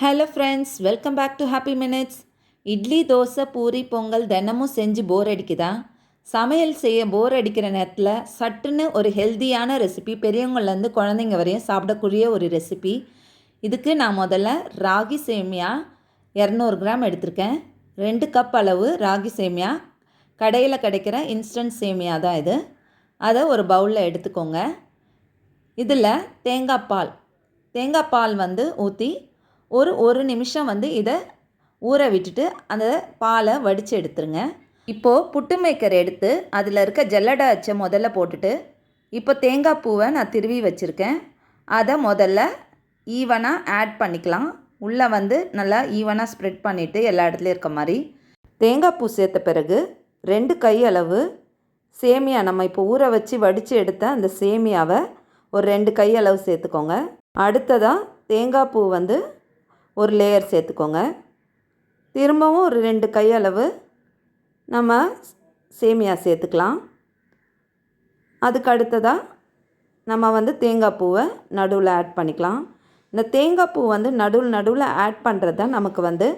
Hello friends, welcome back to happy minutes. Idli, dosa, puri, Pongal தினமும் செஞ்சு போர் அடிக்குதா? சமையல் செய்ய போர் அடிக்கிற நேரத்தில் சட்டுன்னு ஒரு ஹெல்த்தியான ரெசிபி, பெரியவங்கள்லேருந்து குழந்தைங்க வரையும் சாப்பிடக்கூடிய ஒரு ரெசிபி. இதுக்கு நான் முதல்ல ராகி சேமியா 200 கிராம் எடுத்திருக்கேன். 2 கப் அளவு ராகி சேமியா, கடையில் கிடைக்கிற இன்ஸ்டன்ட் சேமியா தான் இது. அதை ஒரு பவுலில் எடுத்துக்கோங்க. இதில் தேங்காய் பால் ஊற்றி ஒரு நிமிஷம் இதை ஊற விட்டுட்டு அந்த பாலை வடித்து எடுத்துருங்க. இப்போது புட்டு மேக்கர் எடுத்து அதில் இருக்க ஜல்லடை அச்சை முதல்ல போட்டுட்டு, இப்போ தேங்காய் பூவை நான் திருவி வச்சுருக்கேன். அதை முதல்ல ஈவனாக ஆட் பண்ணிக்கலாம். உள்ளே நல்லா ஈவனாக ஸ்ப்ரெட் பண்ணிவிட்டு எல்லா இடத்துலையும் இருக்க மாதிரி தேங்காய் பூ சேர்த்த பிறகு 2 கையளவு சேமியா, நம்ம இப்போ ஊற வச்சு வடித்து எடுத்த அந்த சேமியாவை ஒரு 2 கையளவு சேர்த்துக்கோங்க. அடுத்ததாக தேங்காய் பூ ஒரு லேயர் சேர்த்துக்கோங்க. திரும்பவும் ஒரு 2 கையளவு நம்ம சேமியா சேர்த்துக்கலாம். அதுக்கு அடுத்ததாக நம்ம தேங்காய் பூவை நடுவில் ஆட் பண்ணிக்கலாம். இந்த தேங்காய் பூ நடுவில் ஆட் பண்ணுறது தான் நமக்கு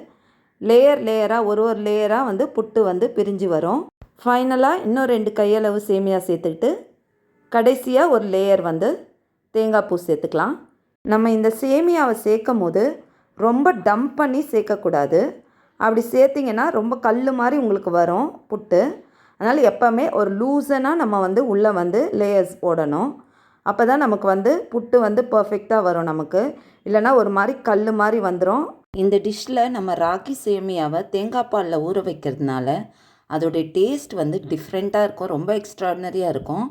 லேயராக ஒரு லேயராக புட்டு பிரிஞ்சு வரும். ஃபைனலாக இன்னும் 2 கையளவு சேமியா சேர்த்துக்கிட்டு கடைசியாக ஒரு லேயர் தேங்காய் பூ சேர்த்துக்கலாம். நம்ம இந்த சேமியாவை சேர்க்கும் போது ரொம்ப டம்ப் பண்ணி சேர்க்கக்கூடாது. அப்படி சேர்த்திங்கன்னா ரொம்ப கல் மாதிரி உங்களுக்கு வரும் புட்டு. அதனால் எப்போவுமே ஒரு லூசனாக நம்ம உள்ளே லேயர்ஸ் போடணும். அப்போ தான் நமக்கு புட்டு பர்ஃபெக்டாக வரும். நமக்கு இல்லைனா ஒரு மாதிரி கல் மாதிரி வந்துடும். இந்த டிஷ்ஷில் நம்ம ராகி சேமியாவை தேங்காய் பாலில் ஊற வைக்கிறதுனால அதோடைய டேஸ்ட் டிஃப்ரெண்ட்டாக இருக்கும், ரொம்ப எக்ஸ்ட்ராடினரியாக இருக்கும்.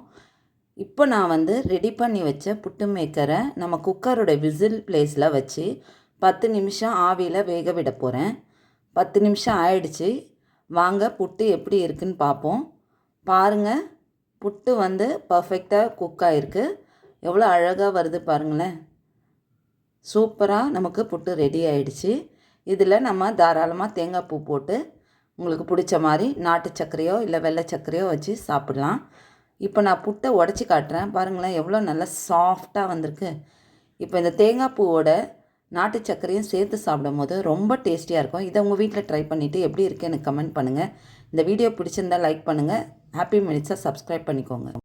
இப்போ நான் ரெடி பண்ணி வச்ச புட்டு மேக்கரை நம்ம குக்கரோட விசில் பிளேஸில் வச்சு 10 நிமிஷம் ஆவியில் வேக விட போகிறேன். 10 நிமிஷம் ஆயிடுச்சு. வாங்க புட்டு எப்படி இருக்குன்னு பார்ப்போம். பாருங்கள், புட்டு பர்ஃபெக்டாக குக் ஆகிருக்கு. எவ்வளோ அழகாக வருது பாருங்களேன். சூப்பராக நமக்கு புட்டு ரெடி ஆகிடுச்சு. இதில் நம்ம தாராளமாக தேங்காய் பூ போட்டு உங்களுக்கு பிடிச்ச மாதிரி நாட்டு சர்க்கரையோ இல்லை வெள்ளை சர்க்கரையோ வச்சு சாப்பிட்லாம். இப்போ நான் புட்டை உடச்சி காட்டுறேன். பாருங்களேன் எவ்வளோ நல்லா சாஃப்டாக வந்திருக்கு. இப்போ இந்த தேங்காய் பூவோட நாட்டு சர்க்கரையும் சேர்த்து சாப்பிடும் போது ரொம்ப டேஸ்டியாக இருக்கும். இதை உங்கள் வீட்டில் ட்ரை பண்ணிவிட்டு எப்படி இருக்குது எனக்கு கமெண்ட் பண்ணுங்கள். இந்த வீடியோ பிடிச்சிருந்தால் லைக் பண்ணுங்கள். ஹாப்பி மினிட்ஸை சப்ஸ்கிரைப் பண்ணிக்கோங்க.